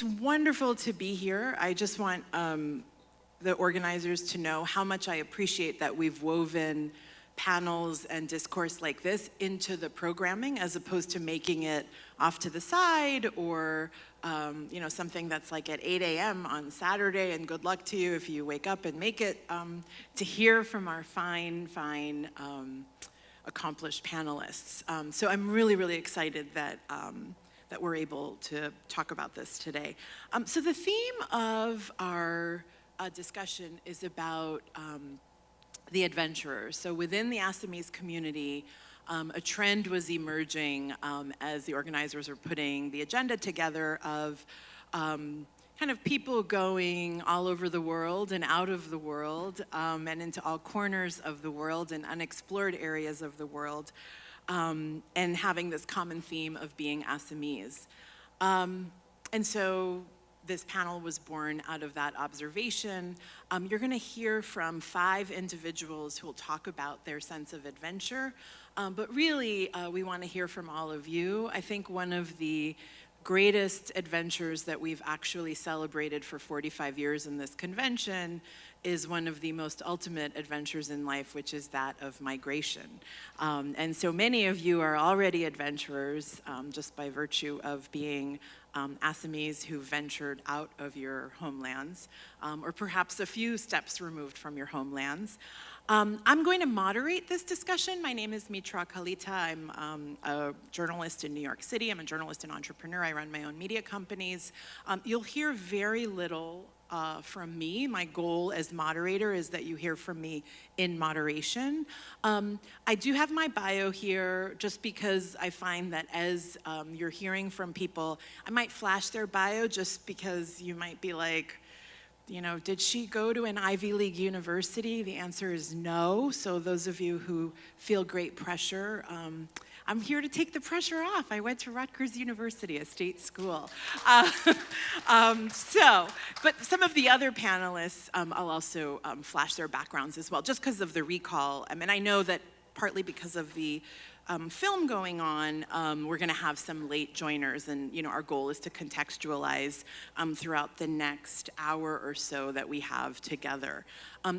It's wonderful to be here. I just want the organizers to know how much I appreciate that we've woven panels and discourse like this into the programming as opposed to making it off to the side or something that's like at 8 a.m. on Saturday, and good luck to you if you wake up and make it, to hear from our fine, accomplished panelists. So I'm really, really excited that we're able to talk about this today. So the theme of our discussion is about the adventurers. So within the Assamese community, a trend was emerging as the organizers were putting the agenda together of kind of people going all over the world and out of the world and into all corners of the world and unexplored areas of the world, and having this common theme of being Assamese. And so this panel was born out of that observation. You're gonna hear from 5 individuals who will talk about their sense of adventure, but really we wanna hear from all of you. I think one of the greatest adventures that we've actually celebrated for 45 years in this convention is one of the most ultimate adventures in life, which is that of migration. And so many of you are already adventurers just by virtue of being Assamese who ventured out of your homelands, or perhaps a few steps removed from your homelands. I'm going to moderate this discussion. My name is Mitra Kalita. I'm a journalist in New York City. I'm a journalist and entrepreneur. I run my own media companies. You'll hear very little from me. My goal as moderator is that you hear from me in moderation. I do have my bio here just because I find that as you're hearing from people, I might flash their bio just because you might be like, did she go to an Ivy League university? The answer is no. So those of you who feel great pressure, I'm here to take the pressure off. I went to Rutgers University, a state school. But some of the other panelists, I'll also flash their backgrounds as well, just because of the recall. I mean, I know that partly because of the film going on, we're gonna have some late joiners, and our goal is to contextualize throughout the next hour or so that we have together.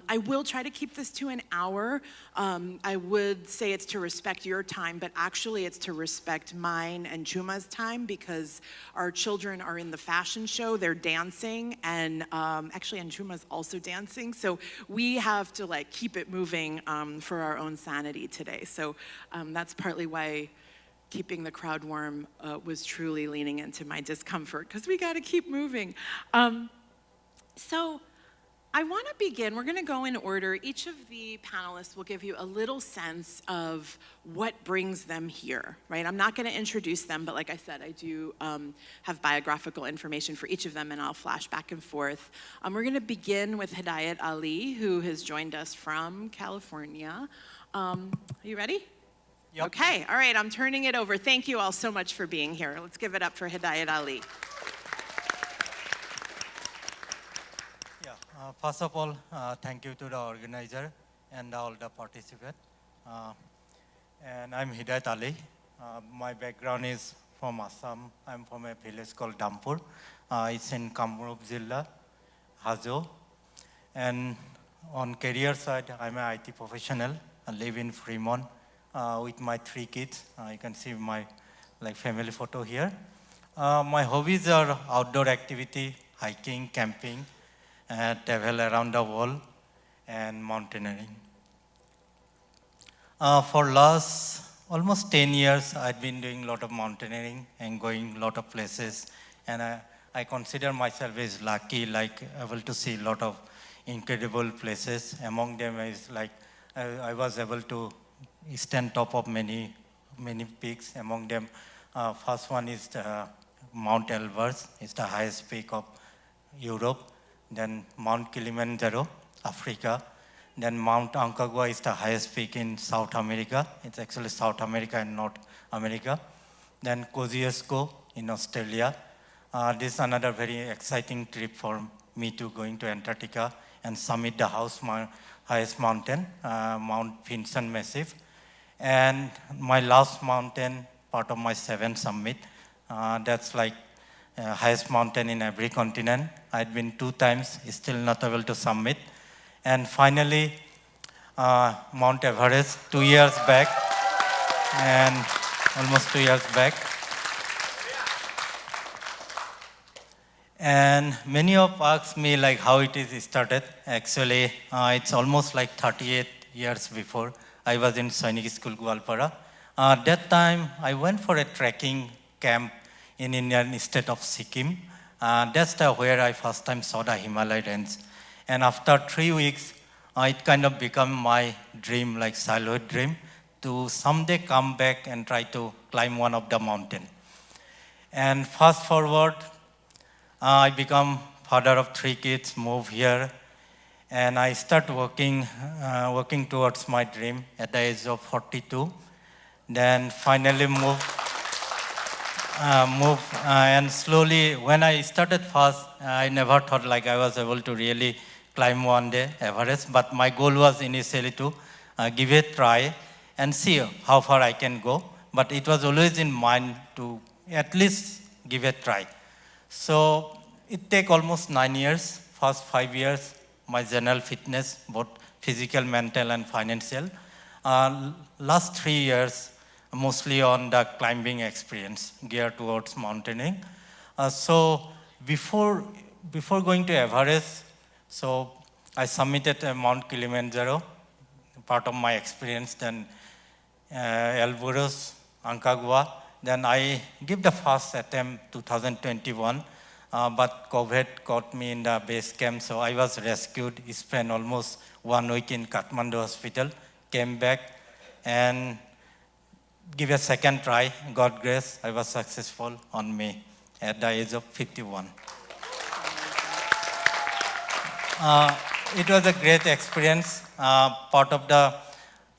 I will try to keep this to an hour. I would say it's to respect your time, but actually it's to respect mine and Chuma's time, because our children are in the fashion show, they're dancing, and actually and Chuma's also dancing, so we have to keep it moving for our own sanity today. So that's partly why keeping the crowd warm was truly leaning into my discomfort, because we got to keep moving. So I want to begin. We're going to go in order. Each of the panelists will give you a little sense of what brings them here, right? I'm not going to introduce them, but like I said, I do have biographical information for each of them, and I'll flash back and forth. We're going to begin with Hidayat Ali, who has joined us from California. Are you ready? Yep. Okay, all right, I'm turning it over. Thank you all so much for being here. Let's give it up for Hidayat Ali. First of all, thank you to the organizer and all the participants. And I'm Hidayat Ali. My background is from Assam. I'm from a village called Dampur. It's in Kamrup Jilla, Hajo. And on career side, I'm an IT professional. I live in Fremont with my 3 kids. You can see my family photo here. My hobbies are outdoor activity, hiking, camping, travel around the world, and mountaineering. For last almost 10 years, I've been doing a lot of mountaineering and going a lot of places. And I consider myself as lucky, able to see a lot of incredible places. Among them is I was able to stand top of many peaks. Among them, first one is the Mount Elbrus. It's the highest peak of Europe. Then Mount Kilimanjaro, Africa. Then Mount Aconcagua is the highest peak in South America. It's actually South America and North America. Then Kosciuszko in Australia. This is another very exciting trip for me to going to Antarctica and summit the highest mountain, Mount Vinson Massif. And my last mountain, part of my 7th summit, that's highest mountain in every continent. I'd been 2 times, still not able to summit. And finally, Mount Everest 2 years back, and almost 2 years back. And many of asked me like how it is started. Actually, it's almost like 38 years before. I was in Sainik School, Gwalpara. That time, I went for a trekking camp in Indian state of Sikkim. That's where I first time saw the Himalaya range. And after 3 weeks, it kind of became my dream, like childhood dream, to someday come back and try to climb one of the mountain. And fast forward, I become father of 3 kids, move here, and I start working towards my dream at the age of 42. Then finally and slowly, when I started fast, I never thought like I was able to really climb one day Everest, but my goal was initially to give it a try and see how far I can go. But it was always in mind to at least give it a try. So it took almost 9 years. First 5 years, my general fitness, both physical, mental, and financial. Last 3 years, mostly on the climbing experience, geared towards mountaineering. So before going to Everest, so I submitted Mount Kilimanjaro, part of my experience, then Elbrus, Aconcagua. Then I give the first attempt 2021, but COVID caught me in the base camp, so I was rescued, spent almost 1 week in Kathmandu hospital, came back and give a second try. God grace, I was successful on May at the age of 51. It was a great experience. Part of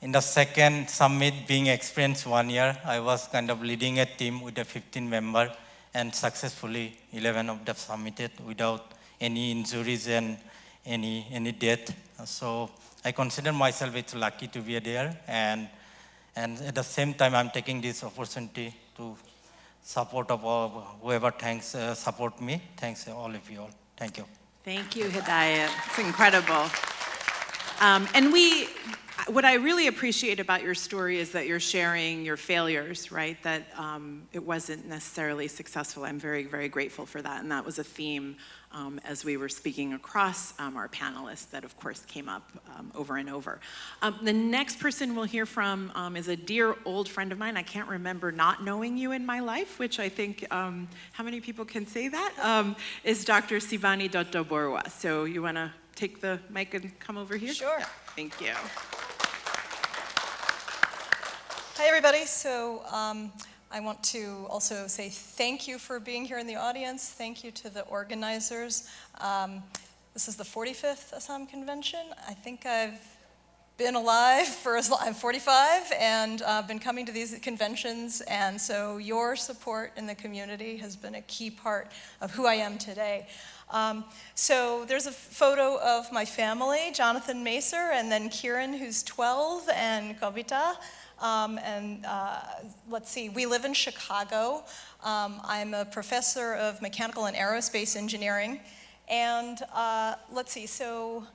in the second summit being experienced 1 year, I was kind of leading a team with a 15 member, and successfully 11 of them submitted without any injuries and any death. So I consider myself it's lucky to be there, and at the same time I'm taking this opportunity to support of all, whoever support me. Thanks all of you all. Thank you. Thank you, Hidayat. It's incredible. What I really appreciate about your story is that you're sharing your failures, right? That it wasn't necessarily successful. I'm very, very grateful for that. And that was a theme as we were speaking across our panelists that, of course, came up over and over. The next person we'll hear from is a dear old friend of mine. I can't remember not knowing you in my life, which I think, how many people can say that? Is Dr. Seebany Duta Barua. So you want to take the mic and come over here? Sure. Yeah, thank you. Hi, everybody. So I want to also say thank you for being here in the audience. Thank you to the organizers. This is the 45th Assam Convention. I think I've been alive for as long, I'm 45, and been coming to these conventions, and so your support in the community has been a key part of who I am today. So there's a photo of my family, Jonathan Macer, and then Kieran, who's 12, and Kavita. Let's see, we live in Chicago. I'm a professor of mechanical and aerospace engineering. And let's see, so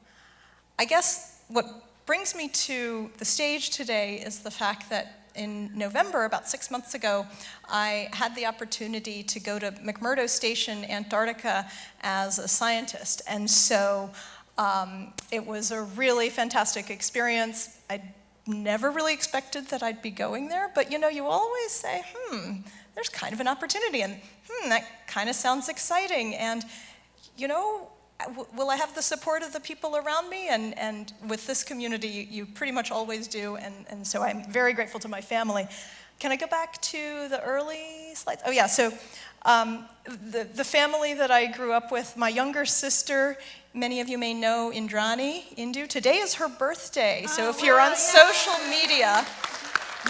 I guess what brings me to the stage today is the fact that in November, about 6 months ago, I had the opportunity to go to McMurdo Station, Antarctica, as a scientist. And so it was a really fantastic experience. I never really expected that I'd be going there, but you know, you always say, there's kind of an opportunity, and that kind of sounds exciting, and you know, will I have the support of the people around me? And with this community, you pretty much always do, and so I'm very grateful to my family. Can I go back to the early slides? Oh yeah, so the family that I grew up with, my younger sister, many of you may know Indrani Indu. Today is her birthday, so if you're on social media,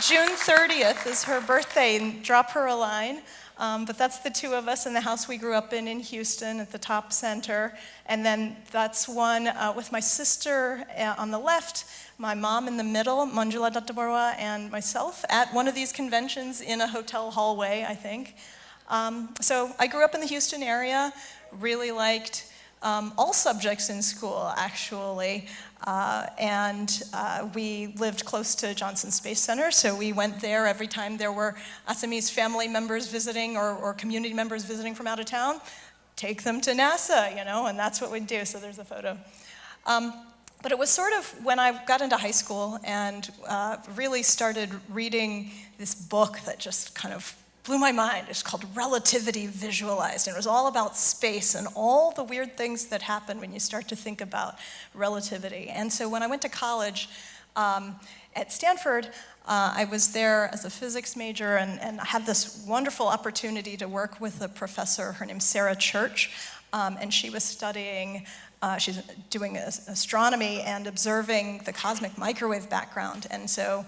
June 30th is her birthday, and drop her a line. But that's the two of us in the house we grew up in Houston at the top center. And then that's one with my sister on the left, my mom in the middle, Manjula Duta Barua, and myself at one of these conventions in a hotel hallway, I think. So I grew up in the Houston area, really liked all subjects in school, actually. We lived close to Johnson Space Center, so we went there every time there were Assamese family members visiting or community members visiting from out of town. Take them to NASA, and that's what we'd do. So there's a photo. But it was sort of when I got into high school and really started reading this book that just kind of blew my mind. It's called Relativity Visualized, and it was all about space and all the weird things that happen when you start to think about relativity. And so when I went to college at Stanford, I was there as a physics major and I had this wonderful opportunity to work with a professor. Her name's Sarah Church, and she was studying, she's doing astronomy and observing the cosmic microwave background. And so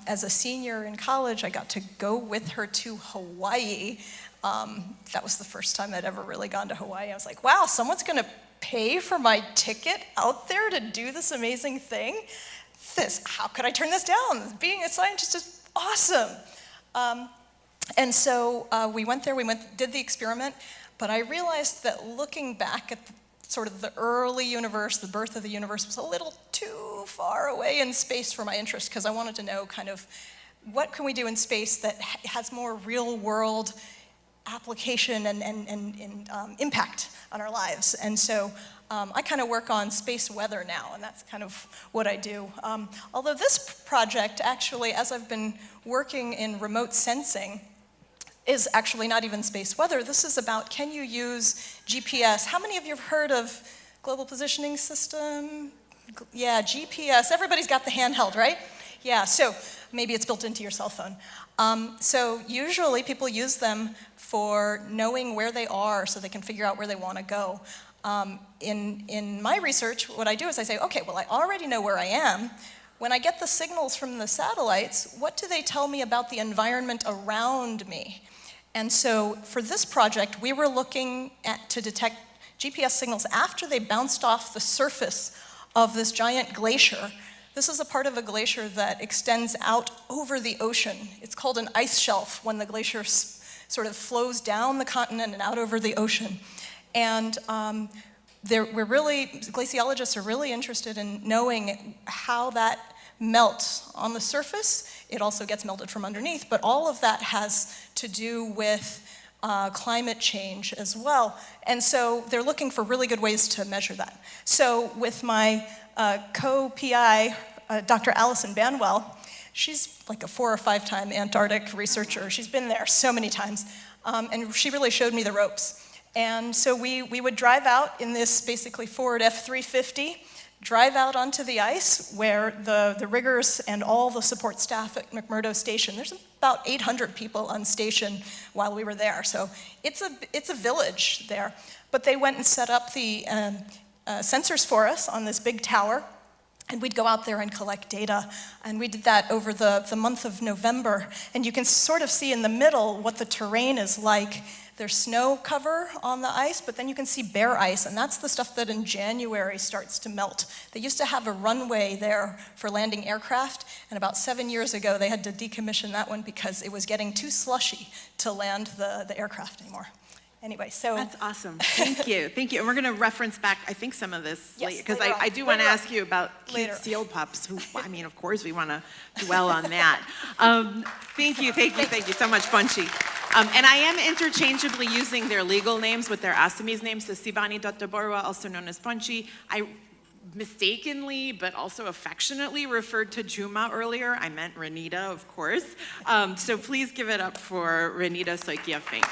as a senior in college, I got to go with her to Hawaii. That was the first time I'd ever really gone to Hawaii. I was like, wow, someone's gonna pay for my ticket out there to do this amazing thing? How could I turn this down? Being a scientist is awesome. And so we went there, did the experiment, but I realized that looking back at sort of the early universe, the birth of the universe, was a little too far away in space for my interest, because I wanted to know kind of what can we do in space that has more real world application and impact on our lives. And so I kind of work on space weather now, and that's kind of what I do. Although this project actually, as I've been working in remote sensing, is actually not even space weather. This is about, can you use GPS? How many of you have heard of Global Positioning System? Yeah, GPS. Everybody's got the handheld, right? Yeah, so maybe it's built into your cell phone. So usually people use them for knowing where they are so they can figure out where they want to go. In my research, what I do is I say, okay, well, I already know where I am. When I get the signals from the satellites, what do they tell me about the environment around me? And so for this project, we were looking to detect GPS signals after they bounced off the surface of this giant glacier. This is a part of a glacier that extends out over the ocean. It's called an ice shelf when the glacier sort of flows down the continent and out over the ocean. And glaciologists are really interested in knowing how that melts on the surface. It also gets melted from underneath, but all of that has to do with climate change as well. And so they're looking for really good ways to measure that. So with my co-PI, Dr. Alison Banwell, she's like a 4 or 5 time Antarctic researcher. She's been there so many times, and she really showed me the ropes. And so we would drive out in this basically Ford F-350, drive out onto the ice where the riggers and all the support staff at McMurdo Station, there's about 800 people on station while we were there. So it's a village there. But they went and set up the sensors for us on this big tower, and we'd go out there and collect data. And we did that over the month of November. And you can sort of see in the middle what the terrain is like. There's snow cover on the ice, but then you can see bare ice, and that's the stuff that in January starts to melt. They used to have a runway there for landing aircraft, and about 7 years ago they had to decommission that one because it was getting too slushy to land the aircraft anymore. Anyway, so... That's awesome. Thank you. Thank you. And we're going to reference back, I think, some of this yes, later, because I do want to ask you about cute later. seal pups, who, I mean, of course, we want to dwell on that. Thank you so much, Bunchy. And I am interchangeably using their legal names with their Assamese names, so Seebany Duta Barua, also known as Bunchy. I mistakenly, but also affectionately referred to Juma earlier. I meant Renita, of course. So please give it up for Renita Fincke.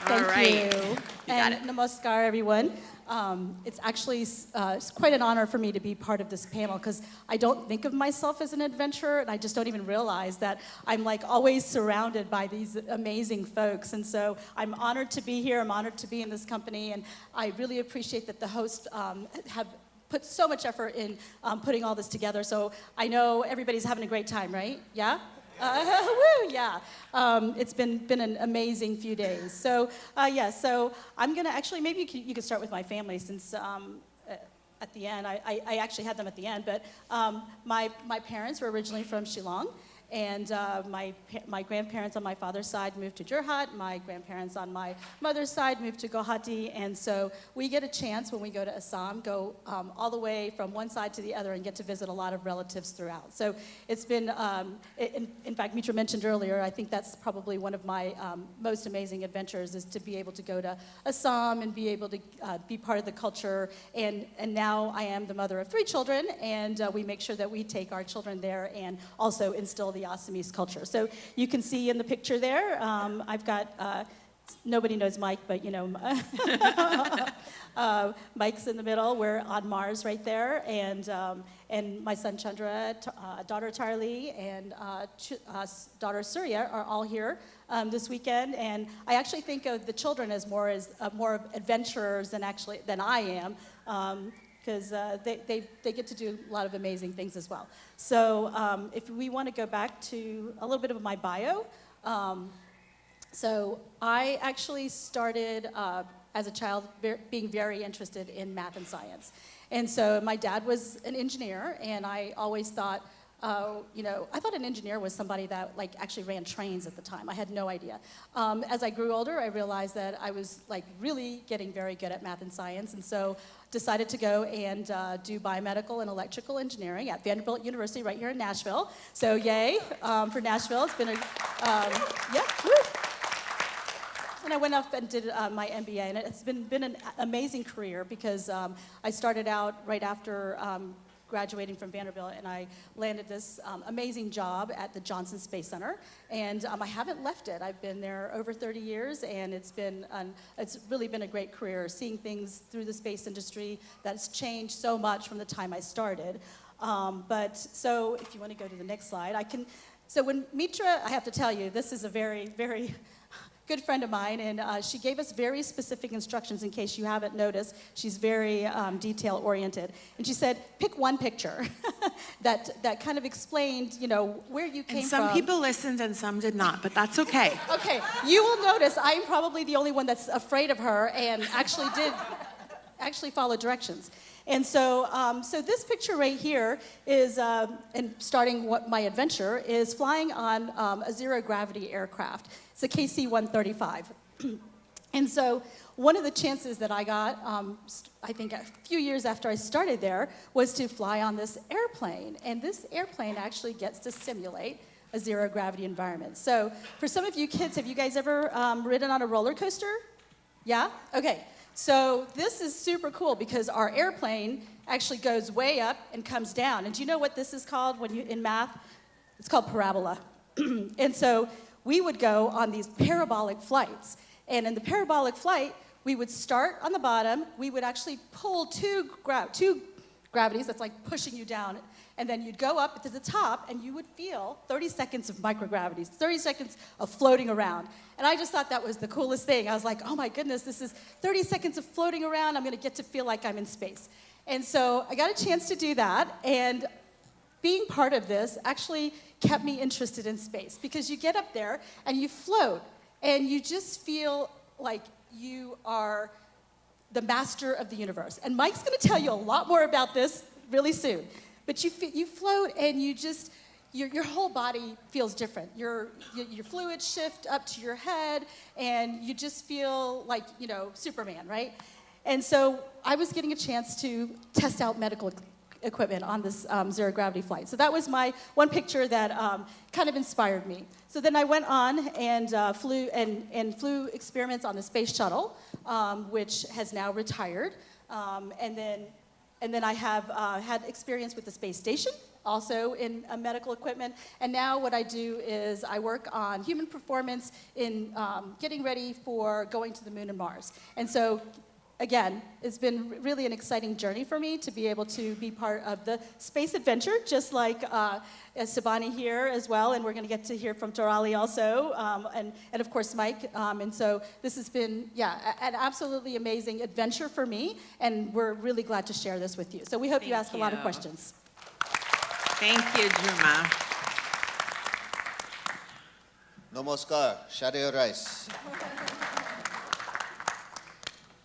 Thank you. You got And namaskar, everyone. It's actually it's quite an honor for me to be part of this panel because I don't think of myself as an adventurer, and I just don't even realize that I'm like always surrounded by these amazing folks. And so I'm honored to be here. I'm honored to be in this company, and I really appreciate that the hosts have put so much effort in putting all this together. So I know everybody's having a great time, right? Yeah? Woo, yeah. It's been an amazing few days. So, so I'm going to actually, maybe you could start with my family since at the end, I actually had them at the end, but my parents were originally from Shillong, And my grandparents on my father's side moved to Jorhat. My grandparents on my mother's side moved to Guwahati. And so we get a chance when we go to Assam, go all the way from one side to the other and get to visit a lot of relatives throughout. So it's been, in fact, Mitra mentioned earlier, I think that's probably one of my most amazing adventures is to be able to go to Assam and be able to be part of the culture. And now I am the mother of 3 children, and we make sure that we take our children there and also instill the Assamese culture. So you can see in the picture there, I've got, nobody knows Mike, but you know, Mike's in the middle. We're on Mars right there, and my son Chandra, daughter Tarli, and daughter Surya are all here this weekend. And I actually think of the children as more adventurers than I am. Because they get to do a lot of amazing things as well. So if we want to go back to a little bit of my bio, so I actually started as a child being very interested in math and science. And so my dad was an engineer, and I always thought, I thought an engineer was somebody that actually ran trains at the time. I had no idea. As I grew older, I realized that I was really getting very good at math and science, and so decided to go and do biomedical and electrical engineering at Vanderbilt University right here in Nashville. So yay for Nashville. It's been woo. And I went up and did my MBA, and it's been an amazing career because I started out right after graduating from Vanderbilt, and I landed this amazing job at the Johnson Space Center, and I haven't left it. I've been there over 30 years, and it's really been a great career, seeing things through the space industry that's changed so much from the time I started. So if you want to go to the next slide, so when Mitra, I have to tell you, this is a very, very good friend of mine, and she gave us very specific instructions in case you haven't noticed. She's very detail-oriented. And she said, pick one picture that kind of explained, where you came from. And some people listened and some did not, but that's okay. Okay, you will notice I'm probably the only one that's afraid of her and actually did follow directions. And so, so this picture right here is, and starting what my adventure, is flying on a zero-gravity aircraft. It's a KC-135. And so one of the chances that I got, I think a few years after I started there, was to fly on this airplane. And this airplane actually gets to simulate a zero-gravity environment. So for some of you kids, have you guys ever ridden on a roller coaster? Yeah? Okay. So this is super cool because our airplane actually goes way up and comes down. And do you know what this is called in math? It's called parabola. And so we would go on these parabolic flights. And in the parabolic flight, we would start on the bottom. We would actually pull two gravities, that's like pushing you down. And then you'd go up to the top, and you would feel 30 seconds of microgravities, 30 seconds of floating around. And I just thought that was the coolest thing. I was like, oh my goodness, this is 30 seconds of floating around. I'm going to get to feel like I'm in space. And so I got a chance to do that. And being part of this actually kept me interested in space because you get up there and you float, and you just feel like you are the master of the universe. And Mike's going to tell you a lot more about this really soon. But you float, and you just, your whole body feels different. Your fluids shift up to your head, and you just feel like, Superman, right? And so I was getting a chance to test out medical equipment on this zero-gravity flight. So that was my one picture that kind of inspired me. So then I went on and flew experiments on the space shuttle, which has now retired. And then I have had experience with the space station, also in medical equipment. And now what I do is I work on human performance in getting ready for going to the moon and Mars. And so, again, it's been really an exciting journey for me to be able to be part of the space adventure, just like Seebany here as well, and we're going to get to hear from Tarali also, and of course Mike. And so this has been, an absolutely amazing adventure for me, and we're really glad to share this with you. So we hope you ask a lot of questions. Thank you, Juma. Namaskar, Shadeo Rice.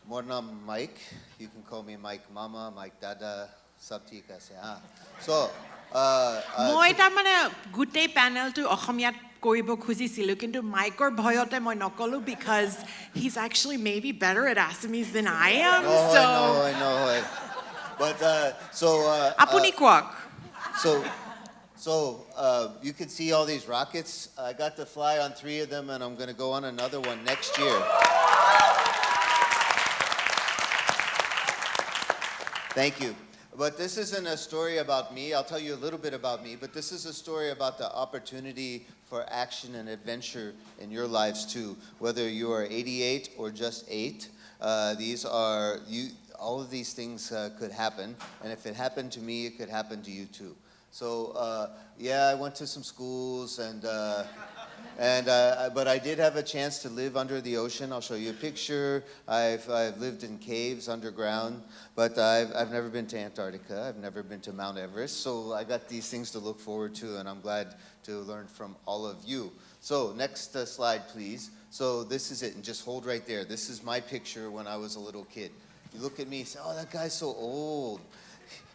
More naam Mike. You can call me Mike Mama, Mike Dada, sab theek hai. So, মই তাৰমানে গোটেই পেনেলটো অসমীয়াত কৰিব খুজিছিলোঁ কিন্তু মাইকৰ ভয়তে মই নকলো because he's actually maybe better at Assamese than I am. So I know. But আপুনি কোৱাক. So you can see all these rockets. I got to fly on 3 of them, and I'm going to go on another one next year. Thank you. But this isn't a story about me. I'll tell you a little bit about me, but this is a story about the opportunity for action and adventure in your lives too. Whether you are 88 or just 8, all of these things could happen, and if it happened to me, it could happen to you too. So yeah, I went to some schools but I did have a chance to live under the ocean. I'll show you a picture. I've lived in caves underground, but I've never been to Antarctica. I've never been to Mount Everest. So I got these things to look forward to, and I'm glad to learn from all of you. So next slide, please. So this is it, and just hold right there. This is my picture when I was a little kid. You look at me and say, oh, that guy's so old.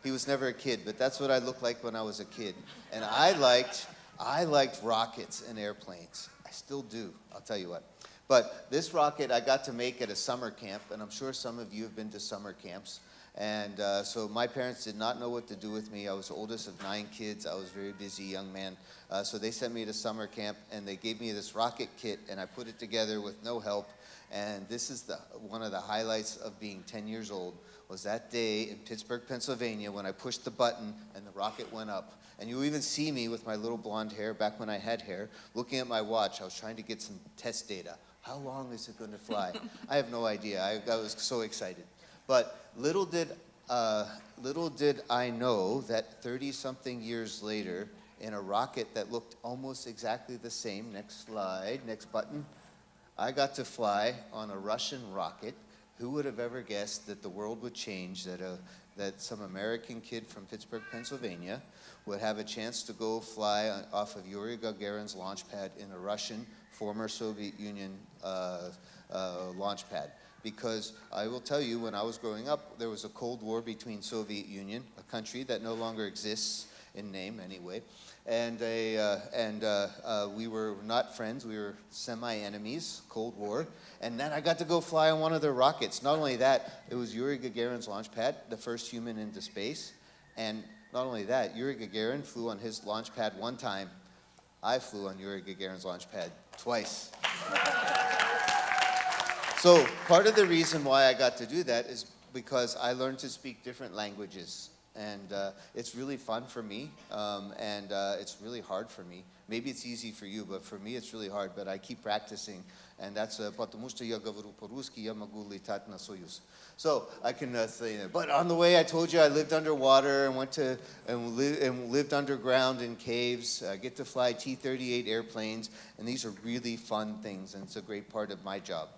He was never a kid, but that's what I looked like when I was a kid. And I liked rockets and airplanes. I still do, I'll tell you what. But this rocket I got to make at a summer camp, and I'm sure some of you have been to summer camps. And so my parents did not know what to do with me. I was the oldest of 9 kids. I was a very busy young man. So they sent me to summer camp, and they gave me this rocket kit, and I put it together with no help. And this is one of the highlights of being 10 years old, was that day in Pittsburgh, Pennsylvania, when I pushed the button and the rocket went up. And you even see me with my little blonde hair, back when I had hair, looking at my watch. I was trying to get some test data. How long is it going to fly? I have no idea. I was so excited. But little did I know that 30-something years later, in a rocket that looked almost exactly the same, next slide, next button, I got to fly on a Russian rocket. Who would have ever guessed that the world would change, that some American kid from Pittsburgh, Pennsylvania, would have a chance to go fly off of Yuri Gagarin's launch pad in a Russian, former Soviet Union launch pad. Because I will tell you, when I was growing up, there was a Cold War between Soviet Union, a country that no longer exists in name anyway, and we were not friends. We were semi-enemies, Cold War. And then I got to go fly on one of their rockets. Not only that, it was Yuri Gagarin's launch pad, the first human into space. And not only that, Yuri Gagarin flew on his launch pad one time. I flew on Yuri Gagarin's launch pad twice. So part of the reason why I got to do that is because I learned to speak different languages. And it's really fun for me, and it's really hard for me. Maybe it's easy for you, but for me it's really hard, but I keep practicing. And that's потому что я говорю по-русски, я могу летать на Союз. So I can say that. But on the way, I told you I lived underwater and lived underground in caves. I get to fly T-38 airplanes, and these are really fun things, and it's a great part of my job.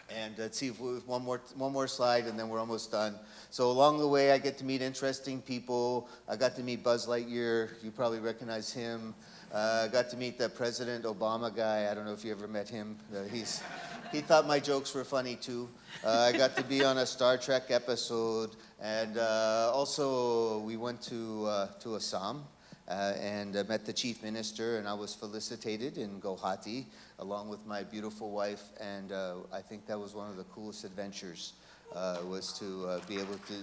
And let's see if one more slide, and then we're almost done. So along the way, I get to meet interesting people. I got to meet Buzz Lightyear. You probably recognize him. I got to meet the President Obama guy. I don't know if you ever met him. He thought my jokes were funny too. I got to be on a Star Trek episode, and also we went to Assam. And met the chief minister, and I was felicitated in Guwahati along with my beautiful wife, and I think that was one of the coolest adventures, was to be able to...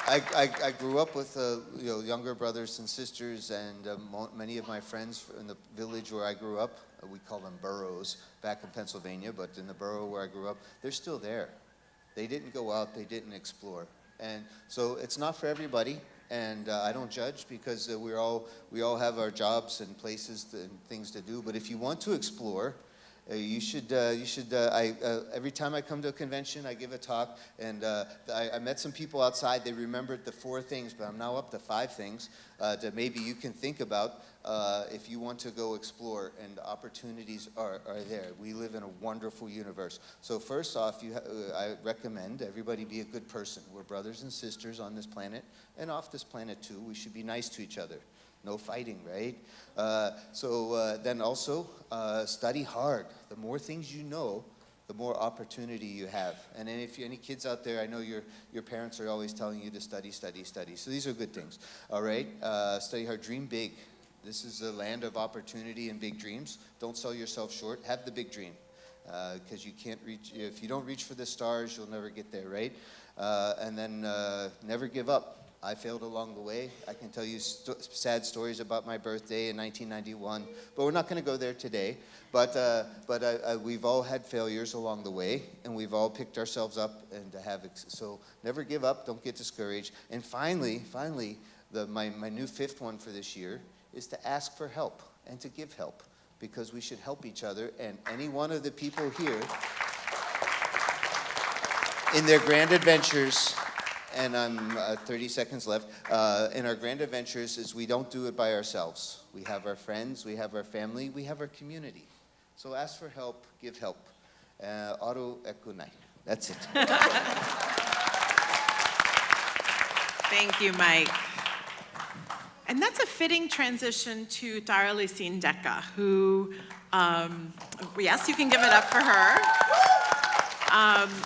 I grew up with younger brothers and sisters, and many of my friends in the village where I grew up, we call them boroughs back in Pennsylvania, but in the borough where I grew up, they're still there. They didn't go out, they didn't explore. And so it's not for everybody, and I don't judge, because we all have our jobs and places and things to do. But if you want to explore, you should. Every time I come to a convention, I give a talk, and I met some people outside. They remembered the 4 things, but I'm now up to 5 things that maybe you can think about if you want to go explore. And opportunities are there. We live in a wonderful universe. So first off, I recommend everybody be a good person. We're brothers and sisters on this planet, and off this planet too. We should be nice to each other. No fighting, right? Then also study hard. The more things you know, the more opportunity you have. And then if any kids out there, I know your parents are always telling you to study, study, study. So these are good things, all right? Study hard, dream big. This is a land of opportunity and big dreams. Don't sell yourself short. Have the big dream, because you can't reach, if you don't reach for the stars, you'll never get there, right? And then never give up. I failed along the way. I can tell you sad stories about my birthday in 1991, but we're not going to go there today. But we've all had failures along the way, and we've all picked ourselves up and to have, so never give up, don't get discouraged. And finally, my new fifth one for this year is to ask for help and to give help, because we should help each other, and any one of the people here in their grand adventures, and I'm 30 seconds left, in our grand adventures is we don't do it by ourselves. We have our friends, we have our family, we have our community. So ask for help, give help. Aro ekunai. That's it. Thank you, Mike. And that's a fitting transition to Taralicin Deka, who, yes, you can give it up for her.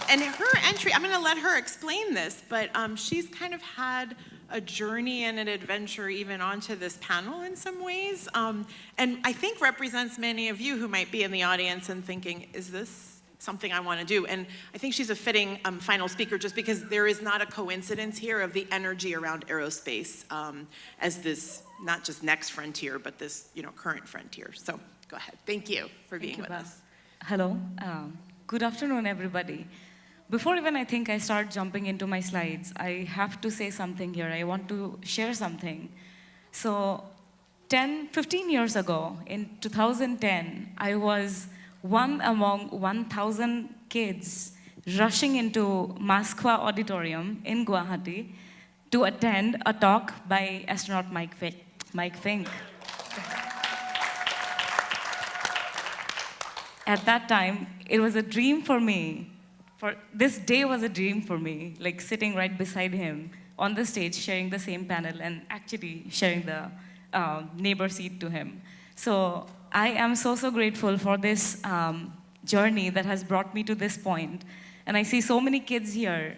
And her entry, I'm going to let her explain this, but she's kind of had a journey and an adventure even onto this panel in some ways, and I think represents many of you who might be in the audience and thinking, is this something I want to do? And I think she's a fitting final speaker, just because there is not a coincidence here of the energy around aerospace as this, not just next frontier, but this current frontier. So go ahead. Thank you for being with us. Hello. Good afternoon, everybody. Before even I think I start jumping into my slides, I have to say something here. I want to share something. So 15 years ago, in 2010, I was one among 1,000 kids rushing into Moskva Auditorium in Guwahati to attend a talk by astronaut Mike Fincke. At that time, it was a dream for me. This day was a dream for me, like sitting right beside him on the stage, sharing the same panel, and actually sharing the neighbor seat to him. So I am so grateful for this journey that has brought me to this point. And I see so many kids here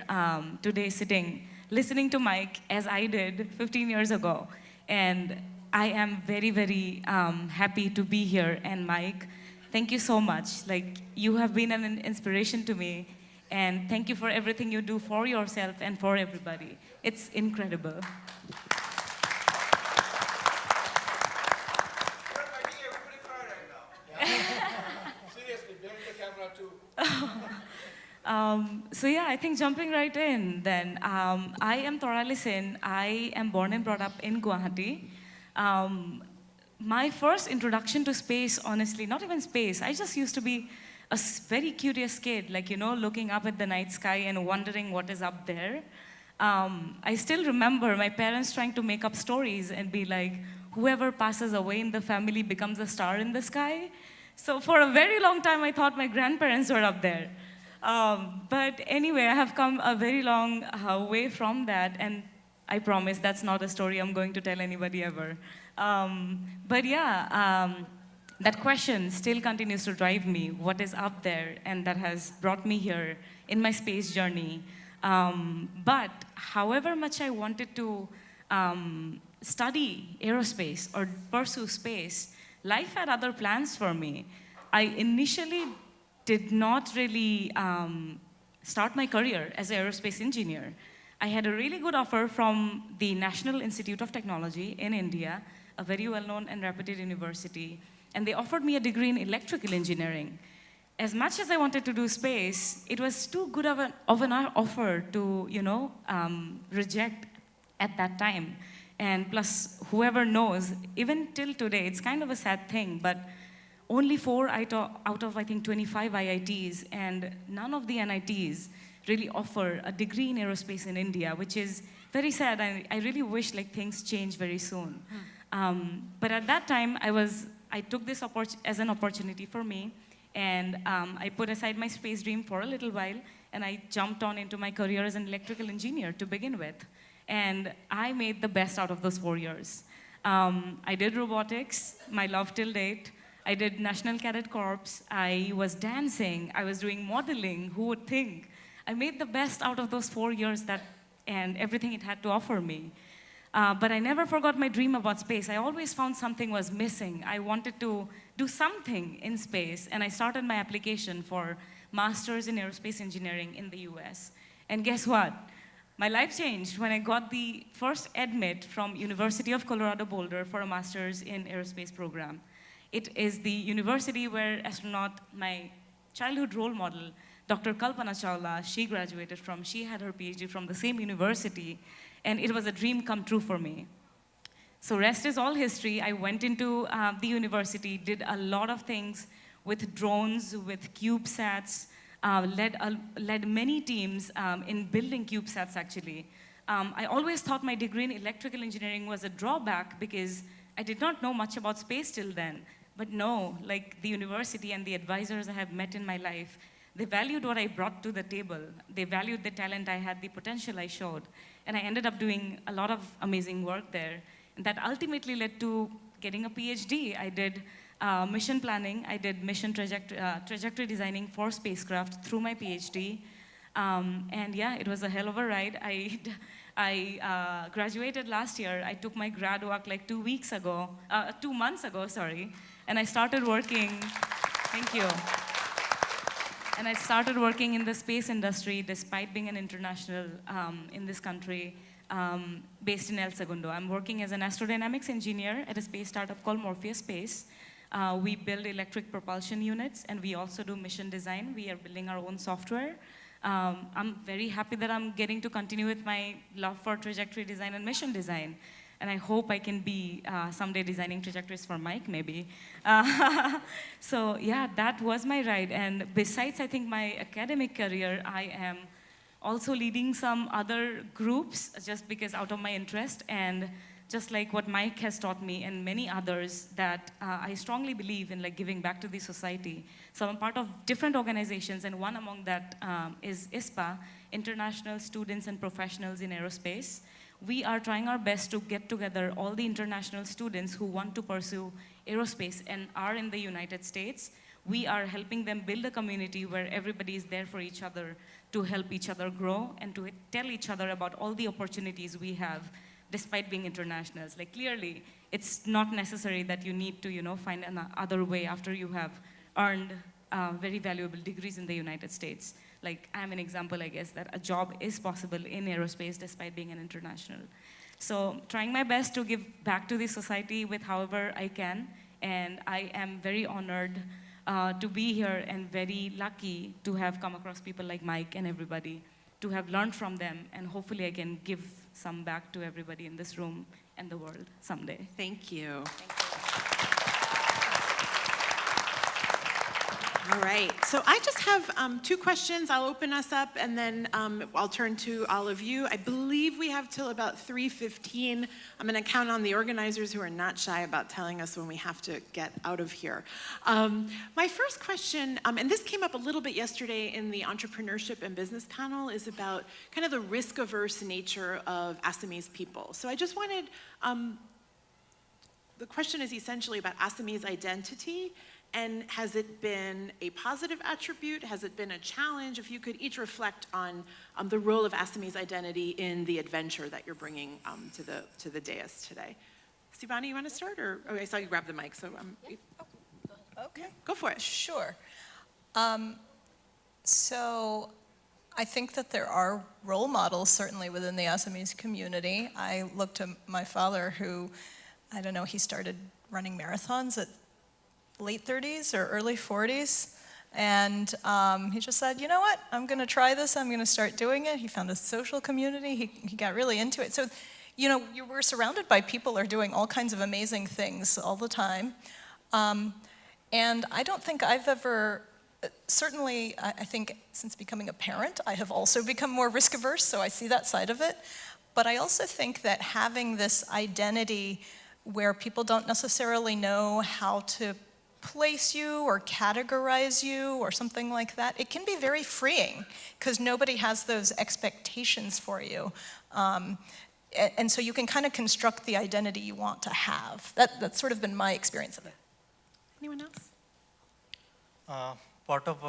today sitting, listening to Mike as I did 15 years ago. And I am very, very happy to be here. And Mike, thank you so much. Like, you have been an inspiration to me. And thank you for everything you do for yourself and for everybody. It's incredible. So yeah, I think jumping right in then. I am Taralicin. I am born and brought up in Guwahati. My first introduction to space, honestly, not even space, I just used to be a very curious kid, like, looking up at the night sky and wondering what is up there. I still remember my parents trying to make up stories and be like, whoever passes away in the family becomes a star in the sky. So for a very long time, I thought my grandparents were up there. But anyway, I have come a very long way from that, and I promise that's not a story I'm going to tell anybody ever. But yeah, that question still continues to drive me, what is up there, and that has brought me here in my space journey. But however much I wanted to study aerospace or pursue space, life had other plans for me. I initially did not really start my career as an aerospace engineer. I had a really good offer from the National Institute of Technology in India, a very well-known and reputed university, and they offered me a degree in electrical engineering. As much as I wanted to do space, it was too good of an offer to, reject at that time. And plus, whoever knows, even till today, it's kind of a sad thing, but only 4 out of, I think, 25 IITs, and none of the NITs really offer a degree in aerospace in India, which is very sad. I really wish things change very soon. But at that time, I took this as an opportunity for me, and I put aside my space dream for a little while, and I jumped on into my career as an electrical engineer to begin with. And I made the best out of those 4 years. I did robotics, my love till date. I did National Cadet Corps. I was dancing. I was doing modeling. Who would think? I made the best out of those 4 years and everything it had to offer me. But I never forgot my dream about space. I always found something was missing. I wanted to do something in space, and I started my application for Masters in Aerospace Engineering in the US. And guess what? My life changed when I got the first admit from University of Colorado Boulder for a Masters in Aerospace program. It is the university where Astronaut, my childhood role model, Dr. Kalpana Chawla, she graduated from. She had her PhD from the same university, and it was a dream come true for me. So rest is all history. I went into the university, did a lot of things with drones, with CubeSats, led many teams in building CubeSats, actually. I always thought my degree in electrical engineering was a drawback because I did not know much about space till then. But no, like the university and the advisors I have met in my life, they valued what I brought to the table. They valued the talent I had, the potential I showed. And I ended up doing a lot of amazing work there. And that ultimately led to getting a PhD. I did mission planning. I did mission trajectory designing for spacecraft through my PhD. And yeah, it was a hell of a ride. I graduated last year. I took my grad work like 2 months ago, sorry. And I started working, thank you. And I started working in the space industry despite being an international in this country, based in El Segundo. I'm working as an Astrodynamics Engineer at a space startup called Morpheus Space. We build electric propulsion units, and we also do mission design. We are building our own software. I'm very happy that I'm getting to continue with my love for trajectory design and mission design. And I hope I can be someday designing trajectories for Mike, maybe. So yeah, that was my ride. And besides, I think, my academic career, I am also leading some other groups just because out of my interest. And just like what Mike has taught me and many others, that I strongly believe in like giving back to the society. So I'm part of different organizations, and one among that is ISPA, International Students and Professionals in Aerospace. We are trying our best to get together all the international students who want to pursue aerospace and are in the United States. We are helping them build a community where everybody is there for each other, to help each other grow and to tell each other about all the opportunities we have despite being internationals. Like clearly, it's not necessary that you need to, find another way after you have earned very valuable degrees in the United States. Like, I'm an example, I guess, that a job is possible in aerospace despite being an international. So trying my best to give back to the society with however I can. And I am very honored to be here and very lucky to have come across people like Mike and everybody, to have learned from them. And hopefully I can give some back to everybody in this room and the world someday. Thank you. Thank you. All right, so I just have 2 questions. I'll open us up, and then I'll turn to all of you. I believe we have till about 3:15. I'm gonna count on the organizers who are not shy about telling us when we have to get out of here. My first question, and this came up a little bit yesterday in the entrepreneurship and business panel, is about kind of the risk-averse nature of Assamese people. So I just wanted, the question is essentially about Assamese identity. And has it been a positive attribute? Has it been a challenge? If you could each reflect on the role of Assamese identity in the adventure that you're bringing to the dais today. Seebany, you want to start? Or I saw you grab the mic, so Okay. Go for it. Sure. So I think that there are role models certainly within the Assamese community. I looked at my father who, I don't know, he started running marathons at late 30s or early 40s. And he just said, you know what, I'm going to try this. I'm going to start doing it. He found a social community. He got really into it. So, you were surrounded by people who are doing all kinds of amazing things all the time. And I don't think I've ever, certainly, I think since becoming a parent, I have also become more risk averse, so I see that side of it. But I also think that having this identity where people don't necessarily know how to place you or categorize you or something like that, it can be very freeing because nobody has those expectations for you. And so you can kind of construct the identity you want to have. That's sort of been my experience of it. Anyone else? Part of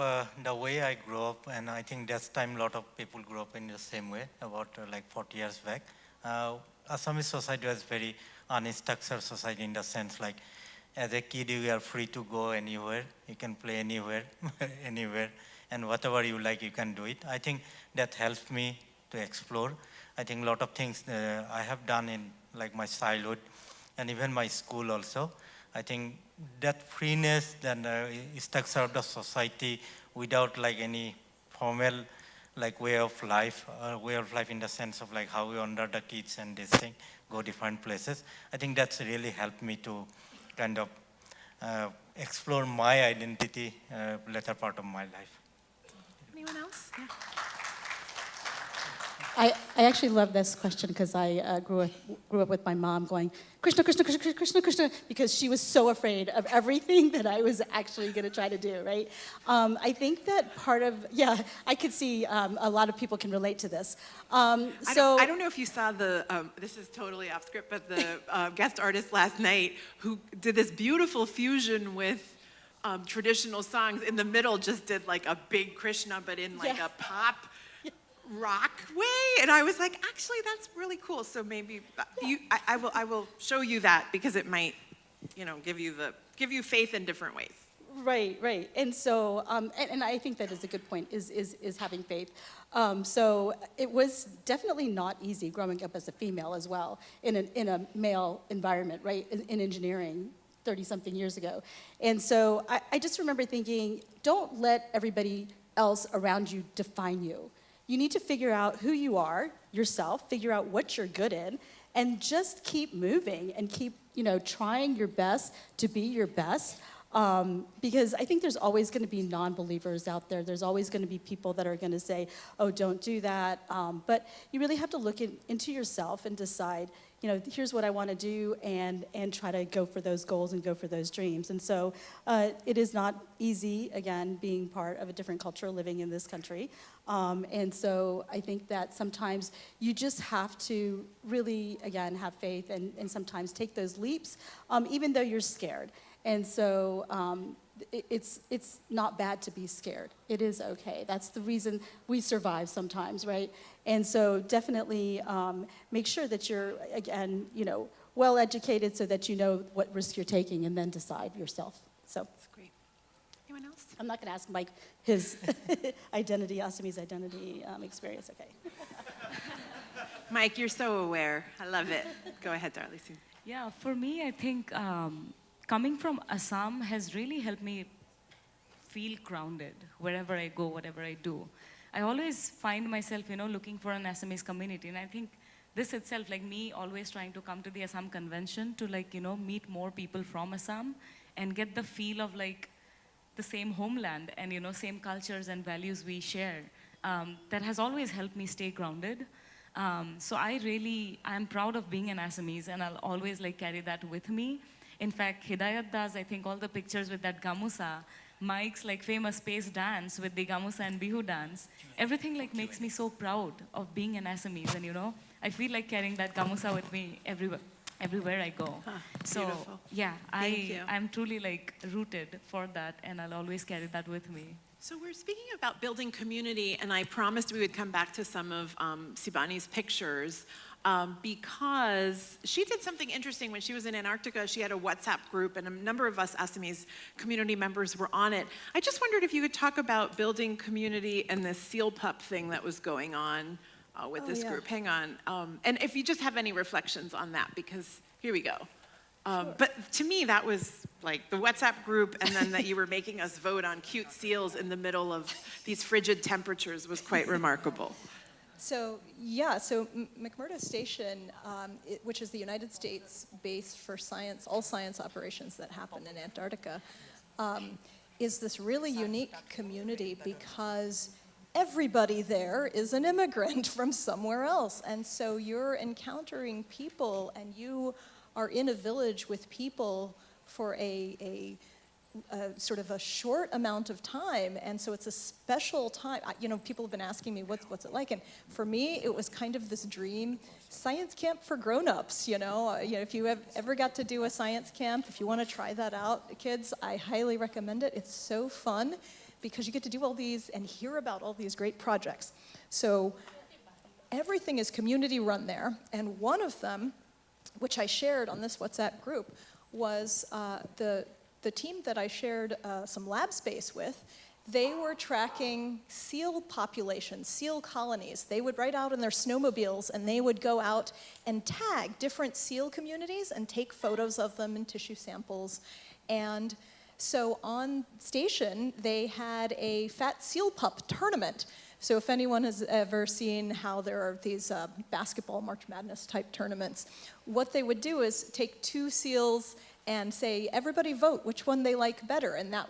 the way I grew up, and I think that's time a lot of people grew up in the same way, about like 40 years back. Assamese society was very unstructured society in the sense like, as a kid, you are free to go anywhere. You can play anywhere, anywhere, and whatever you like, you can do it. I think that helped me to explore. I think a lot of things I have done in like my childhood and even my school also. I think that freeness and structure of the society without like any formal like way of life in the sense of like how we under the kids and this thing, go different places. I think that's really helped me to kind of explore my identity later part of my life. Anyone else? Yeah. I actually love this question because I grew up with my mom going, Krishna, Krishna, Krishna, Krishna, Krishna, because she was so afraid of everything that I was actually going to try to do, right? I think that part of, I could see a lot of people can relate to this. I don't know if you saw this is totally off script, but the guest artist last night who did this beautiful fusion with traditional songs in the middle just did like a big Krishna, but in like a pop rock way, and I was like, actually, that's really cool. So maybe I will show you that because it might, give you faith in different ways. Right. And so, and I think that is a good point, is having faith. So it was definitely not easy growing up as a female as well, in a male environment, right, in engineering 30-something years ago. And so I just remember thinking, don't let everybody else around you define you. You need to figure out who you are yourself, figure out what you're good in, and just keep moving and keep, trying your best to be your best. Because I think there's always going to be non-believers out there. There's always going to be people that are going to say, oh, don't do that. But you really have to look into yourself and decide, here's what I want to do, and try to go for those goals and go for those dreams. And so it is not easy, again, being part of a different culture, living in this country. And so I think that sometimes you just have to really, again, have faith and sometimes take those leaps, even though you're scared. And so it's not bad to be scared. It is okay. That's the reason we survive sometimes, right? And so definitely make sure that you're, again, well educated so that you know what risk you're taking, and then decide yourself. So that's great. Anyone else? I'm not going to ask Mike his Assamese identity experience. Okay. Mike, you're so aware. I love it. Go ahead, Taralicin. Yeah, for me, I think coming from Assam has really helped me feel grounded wherever I go, whatever I do. I always find myself, looking for an Assamese community, and I think this itself, like me always trying to come to the Assam convention to meet more people from Assam and get the feel of the same homeland and same cultures and values we share. That has always helped me stay grounded. So I'm proud of being an Assamese, and I'll always carry that with me. In fact, Hidayat does, I think, all the pictures with that gamusa. Mike's famous space dance with the gamusa and bihu dance. Everything makes me so proud of being an Assamese, and I feel like carrying that gamusa with me everywhere I go. So beautiful. Yeah, Thank you. I'm truly rooted for that, and I'll always carry that with me. So we're speaking about building community, and I promised we would come back to some of Seebany's pictures because she did something interesting when she was in Antarctica. She had a WhatsApp group, and a number of us Assamese community members were on it. I just wondered if you could talk about building community and the seal pup thing that was going on with this group. Hang on. And if you just have any reflections on that, because here we go. Sure. But to me, that was the WhatsApp group, and then that you were making us vote on cute seals in the middle of these frigid temperatures was quite remarkable. So McMurdo Station, which is the United States base for all science operations that happen in Antarctica, is this really unique community because everybody there is an immigrant from somewhere else. And so you're encountering people, and you are in a village with people for a sort of a short amount of time, and so it's a special time. People have been asking me, what's it like? And for me, it was kind of this dream science camp for grown-ups, If you ever got to do a science camp, if you want to try that out, kids, I highly recommend it. It's so fun because you get to do all these and hear about all these great projects. So everything is community run there, and one of them, which I shared on this WhatsApp group, was the team that I shared some lab space with. They were tracking seal populations, seal colonies. They would ride out in their snowmobiles and they would go out and tag different seal communities and take photos of them and tissue samples. And so on station, they had a fat seal pup tournament. So if anyone has ever seen how there are these basketball March Madness type tournaments, what they would do is take two seals and say, everybody vote which one they like better, and that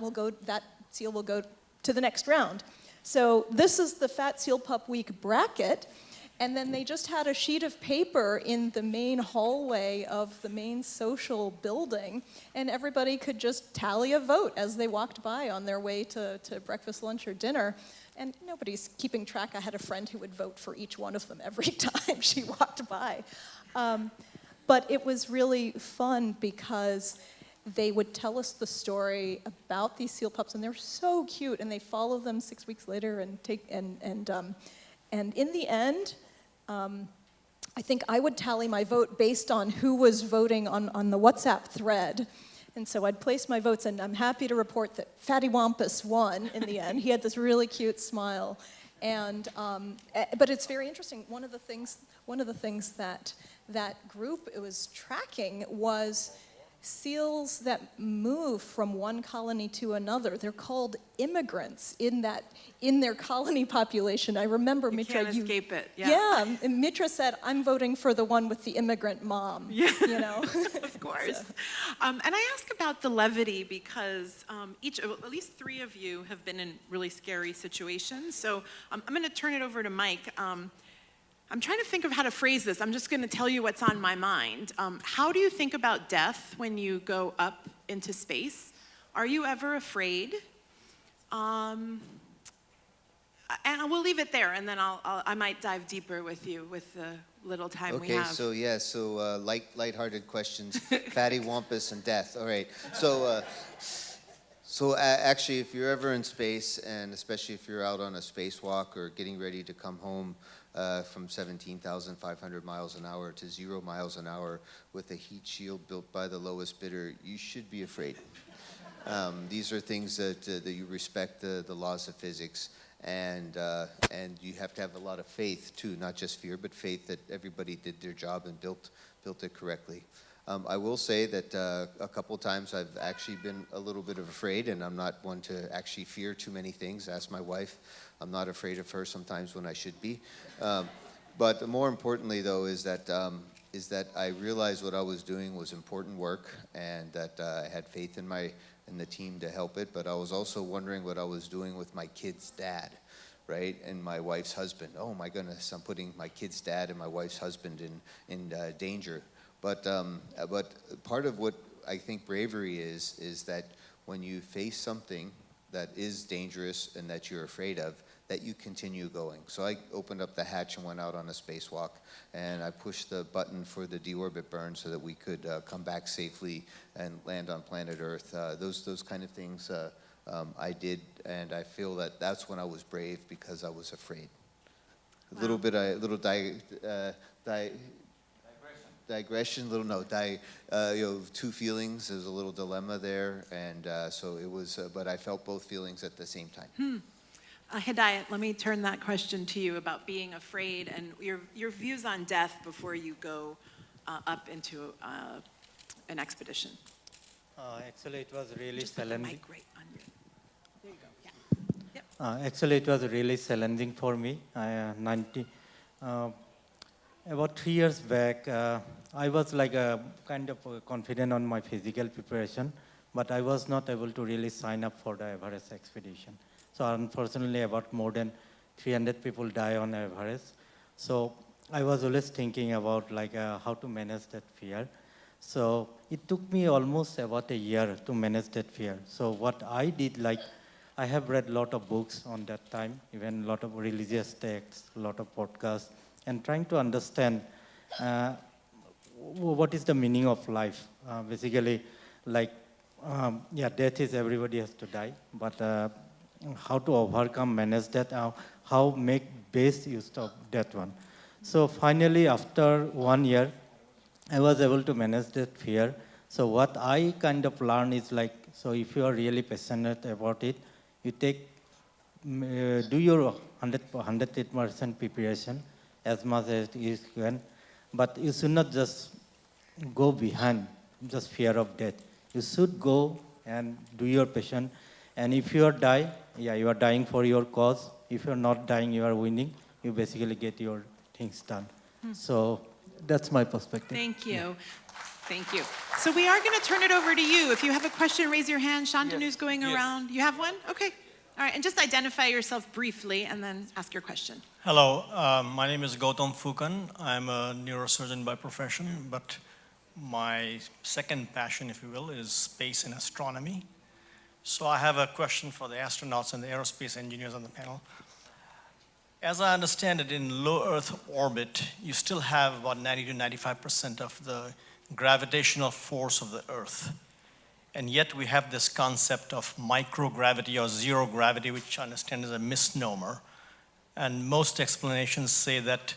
seal will go to the next round. So this is the Fat Seal Pup Week bracket, and then they just had a sheet of paper in the main hallway of the main social building, and everybody could just tally a vote as they walked by on their way to breakfast, lunch, or dinner. And nobody's keeping track. I had a friend who would vote for each one of them every time she walked by. But it was really fun because they would tell us the story about these seal pups, and they're so cute, and they follow them 6 weeks later and in the end, I think I would tally my vote based on who was voting on the WhatsApp thread. And so I'd place my votes, and I'm happy to report that Fatty Wampus won in the end. He had this really cute smile. And, but it's very interesting. One of the things that group was tracking was seals that move from one colony to another. They're called immigrants in their colony population. I remember Mitra. You can't escape it. Yeah, and Mitra said, "I'm voting for the one with the immigrant mom." Yeah, Of course. So. And I ask about the levity because at least three of you have been in really scary situations. So I'm going to turn it over to Mike. I'm trying to think of how to phrase this. I'm just going to tell you what's on my mind. How do you think about death when you go up into space? Are you ever afraid? And we'll leave it there, and then I might dive deeper with you with the little time we have. Okay, so lighthearted questions, Fatty Wampus and death. All right, so actually, if you're ever in space, and especially if you're out on a spacewalk or getting ready to come home from 17,500 miles an hour to 0 miles an hour with a heat shield built by the lowest bidder, you should be afraid. These are things that you respect the laws of physics, and you have to have a lot of faith too, not just fear, but faith that everybody did their job and built it correctly. I will say that a couple times I've actually been a little bit afraid, and I'm not one to actually fear too many things. Ask my wife. I'm not afraid of her sometimes when I should be. But more importantly, though, is that I realized what I was doing was important work, and that I had faith in the team to help it. But I was also wondering what I was doing with my kid's dad, right, and my wife's husband. Oh my goodness, I'm putting my kid's dad and my wife's husband in danger. But part of what I think bravery is that when you face something that is dangerous and that you're afraid of, that you continue going. So I opened up the hatch and went out on a spacewalk, and I pushed the button for the deorbit burn so that we could come back safely and land on planet Earth. Those kind of things I did, and I feel that that's when I was brave, because I was afraid. Wow. Two feelings. There's a little dilemma there, and so it was. But I felt both feelings at the same time. Hidayat, let me turn that question to you about being afraid and your views on death before you go up into an expedition. Actually, it was really Just put the challenging. mic right on you. There you go. Yeah. Yep. Actually, it was really challenging for me. About 3 years back, I was like kind of confident on my physical preparation, but I was not able to really sign up for the Everest expedition. So unfortunately, about more than 300 people die on Everest. So I was always thinking about like how to manage that fear. So it took me almost about a year to manage that fear. So what I did, like, I have read a lot of books on that time, even a lot of religious texts, a lot of podcasts, and trying to understand what is the meaning of life. Basically, like, death is everybody has to die, but how to overcome, manage that, how make best use of that one. So finally, after 1 year, I was able to manage that fear. So what I kind of learned is like, so if you are really passionate about it, you take, do your 108% preparation as much as you can, but you should not just go behind just fear of death. You should go and do your passion. And if you are dying, you are dying for your cause. If you're not dying, you are winning. You basically get your things done. So that's my perspective. Thank you. Thank you. So we are going to turn it over to you. If you have a question, raise your hand. Shantanu's going around. You have one? Okay. All right. And just identify yourself briefly and then ask your question. Hello, my name is Gautam Fukan. I'm a neurosurgeon by profession, but my second passion, if you will, is space and astronomy. So I have a question for the astronauts and the aerospace engineers on the panel. As I understand it, in low Earth orbit, you still have about 90 to 95% of the gravitational force of the Earth. And yet we have this concept of microgravity or zero gravity, which I understand is a misnomer. And most explanations say that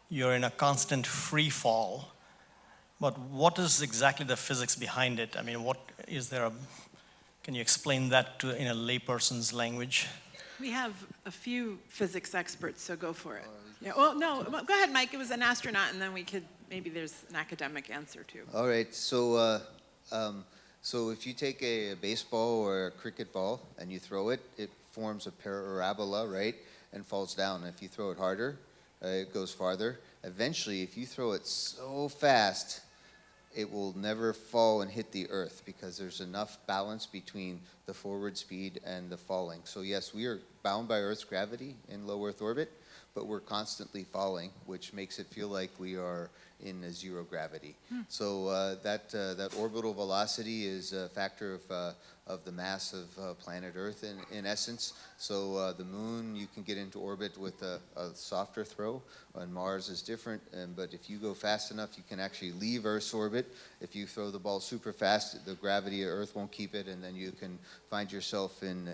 you're in a constant free fall. But what is exactly the physics behind it? I mean, can you explain that in a layperson's language? We have a few physics experts, so go for it. Yeah. Well, no, go ahead, Mike. It was an astronaut, and then maybe there's an academic answer too. All right, so if you take a baseball or a cricket ball and you throw it, it forms a parabola, right, and falls down. If you throw it harder, it goes farther. Eventually, if you throw it so fast, it will never fall and hit the Earth because there's enough balance between the forward speed and the falling. So yes, we are bound by Earth's gravity in low Earth orbit, but we're constantly falling, which makes it feel like we are in a zero gravity. So that orbital velocity is a factor of the mass of planet Earth in essence. So the moon, you can get into orbit with a softer throw, and Mars is different. But if you go fast enough, you can actually leave Earth's orbit. If you throw the ball super fast, the gravity of Earth won't keep it, and then you can find yourself in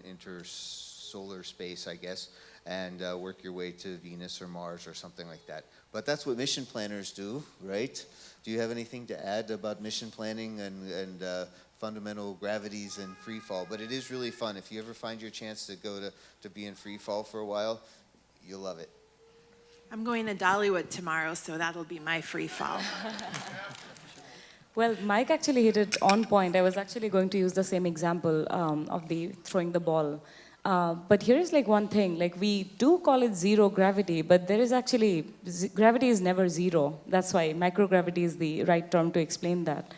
intersolar space, I guess, and work your way to Venus or Mars or something like that. But that's what mission planners do, right? Do you have anything to add about mission planning and fundamental gravities and free fall? But it is really fun. If you ever find your chance to go to be in free fall for a while, you'll love it. I'm going to Dollywood tomorrow, so that'll be my free fall. Well, Mike actually hit it on point. I was actually going to use the same example of the throwing the ball. But here is like one thing, like we do call it zero gravity, but there is actually, gravity is never zero. That's why microgravity is the right term to explain that.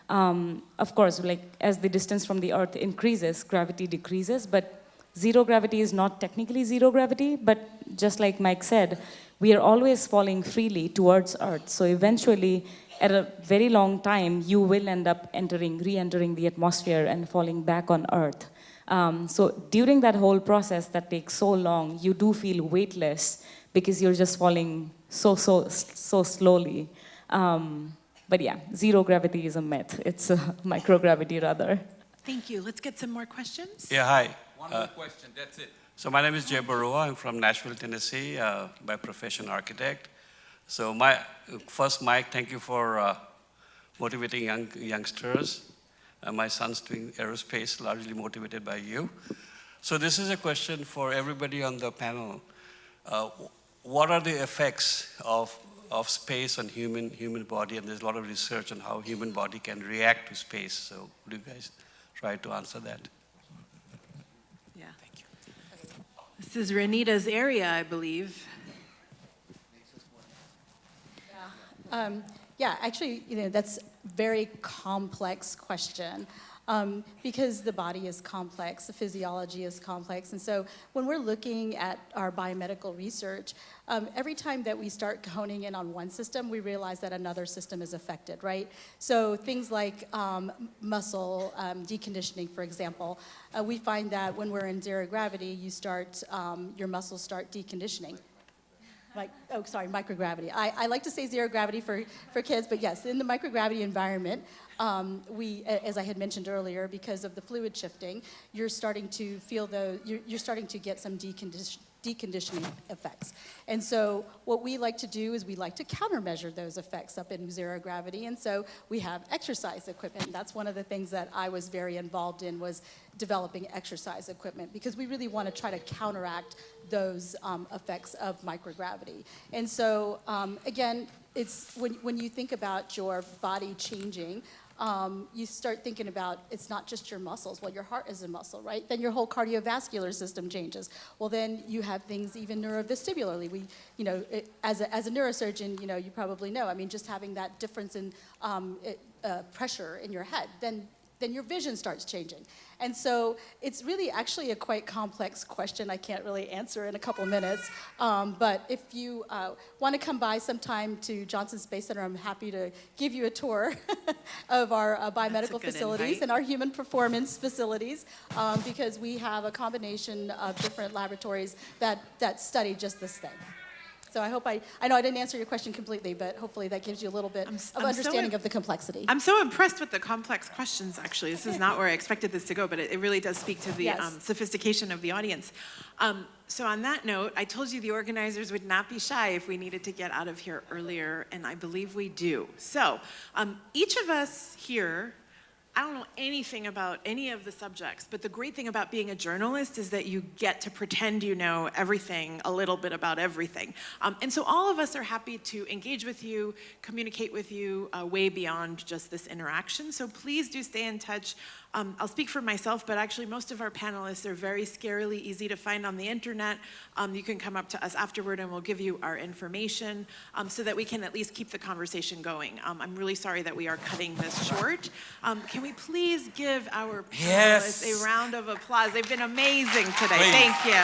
Of course, like as the distance from the Earth increases, gravity decreases, but zero gravity is not technically zero gravity, but just like Mike said, we are always falling freely towards Earth. So eventually, at a very long time, you will end up re-entering the atmosphere and falling back on Earth. So during that whole process that takes so long, you do feel weightless because you're just falling so slowly. But yeah, zero gravity is a myth. It's a microgravity rather. Thank you. Let's get some more questions. Yeah, hi. One more question, that's it. So my name is Jay Barua. I'm from Nashville, Tennessee, by profession architect. So Mike, thank you for motivating youngsters. My son's doing aerospace, largely motivated by you. So this is a question for everybody on the panel. What are the effects of space on human body? And there's a lot of research on how human body can react to space. So would you guys try to answer that? Yeah. Thank you. This is Renita's area, I believe. Yeah, actually, that's a very complex question. because the body is complex, the physiology is complex. And so when we're looking at our biomedical research, every time that we start honing in on one system, we realize that another system is affected, right? So things like muscle deconditioning, for example, we find that when we're in zero gravity, you start, your muscles start deconditioning. Microgravity. I like to say zero gravity for kids, but yes, in the microgravity environment, as I had mentioned earlier, because of the fluid shifting, you're starting to feel you're starting to get some deconditioning effects. And so what we like to do is we like to countermeasure those effects up in zero gravity, and so we have exercise equipment. And that's one of the things that I was very involved in, was developing exercise equipment, because we really want to try to counteract those effects of microgravity. And so again, it's when you think about your body changing, you start thinking about, it's not just your muscles. Well, your heart is a muscle, right? Then your whole cardiovascular system changes. Well, then you have things even neurovestibularly. As a neurosurgeon, you probably know. I mean, just having that difference in pressure in your head, then your vision starts changing. And so it's really actually a quite complex question I can't really answer in a couple minutes. But if you want to come by sometime to Johnson Space Center, I'm happy to give you a tour of our biomedical facilities and our human performance facilities, because we have a combination of different laboratories that study just this thing. So I know I didn't answer your question completely, but hopefully that gives you a little bit of understanding of the complexity. I'm so impressed with the complex questions, actually. This is not where I expected this to go, but it really does speak to the sophistication of the audience. So on that note, I told you the organizers would not be shy if we needed to get out of here earlier, and I believe we do. So each of us here, I don't know anything about any of the subjects, but the great thing about being a journalist is that you get to pretend you know everything, a little bit about everything. And so all of us are happy to engage with you, communicate with you way beyond just this interaction. So please do stay in touch. I'll speak for myself, but actually most of our panelists are very scarily easy to find on the internet. You can come up to us afterward and we'll give you our information so that we can at least keep the conversation going. I'm really sorry that we are cutting this short. Can we please give our panelists a round of applause? They've been amazing today. Please. Thank you.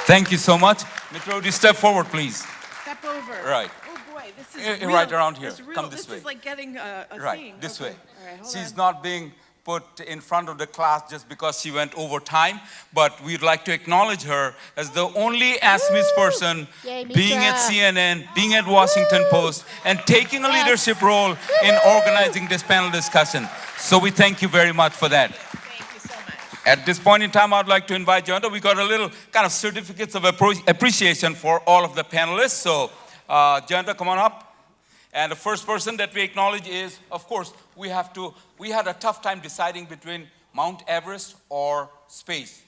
Thank you so much. Mitra, would you step forward, please? Step over. Right. Oh boy, this is real. Right around here. It's real. Come this way. This is like getting a Right, thing. this Okay. way. All right, hold She's on. not being put in front of the class just because she went over time, but we'd like to acknowledge her as the only Assamese person Yay, being at Mitra. CNN, being at Washington Post, and taking a leadership role in organizing this panel discussion. So we thank you very much for that. Thank you so much. At this point in time, I'd like to invite Janta. We got a little kind of certificates of appreciation for all of the panelists. So Janta, come on up. And the first person that we acknowledge is, of course, we had a tough time deciding between Mount Everest or space.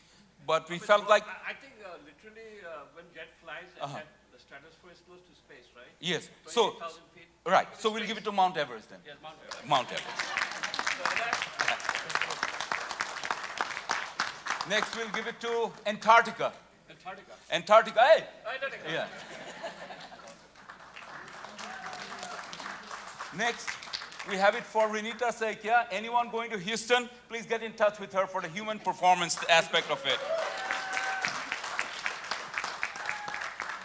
But we felt like... I think literally when jet flies, the stratosphere is close to space, right? Yes. So, 28,000 feet. right. So we'll give it to Mount Everest then. Yes, Mount Everest. Mount Everest. Next, we'll give it to Antarctica. Antarctica. Antarctica, hey! Antarctica. Yeah. Next, we have it for Renita Fincke. Anyone going to Houston, please get in touch with her for the human performance aspect of it.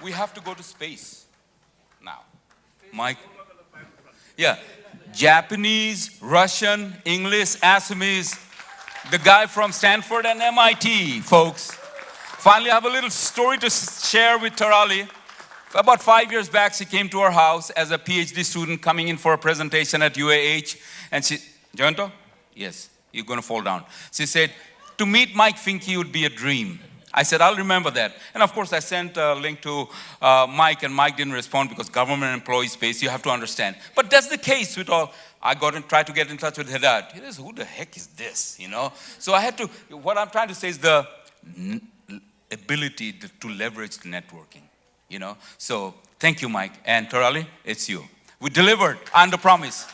We have to go to space now. Mike? Yeah. Japanese, Russian, English, Assamese, the guy from Stanford and MIT, folks. Finally, I have a little story to share with Tarali. About 5 years back, she came to our house as a PhD student coming in for a presentation at UAH. And she, Jonto? Yes, you're going to fall down. She said, to meet Mike Fincke would be a dream. I said, I'll remember that. And of course, I sent a link to Mike, and Mike didn't respond because government employee space, you have to understand. But that's the case with all. I tried to get in touch with Haddad. He says, who the heck is this, you know? So I had to, what I'm trying to say is the ability to leverage networking. You know, so thank you, Mike. And Tarali, it's you. We delivered on the promise.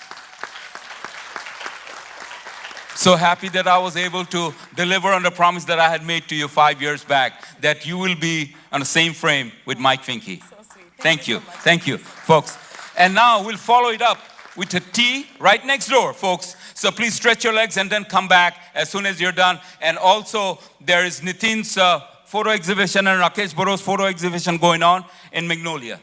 So happy that I was able to deliver on the promise that I had made to you 5 years back, that you will be on the same frame with Mike Fincke. So sweet. Thank you. Thank you, folks. And now we'll follow it up with a tea right next door, folks. So please stretch your legs and then come back as soon as you're done. And also, there is Nitin's photo exhibition and Rakesh Boro's photo exhibition going on in Magnolia.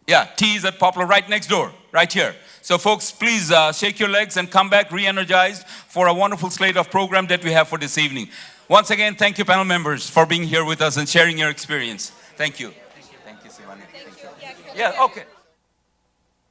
Yeah, tea is at Poplar right next door, right here. So folks, please shake your legs and come back re-energized for a wonderful slate of program that we have for this evening. Once again, thank you, panel members, for being here with us and sharing your experience. Thank you. Thank you, Seebany. Thank you. Yeah, okay.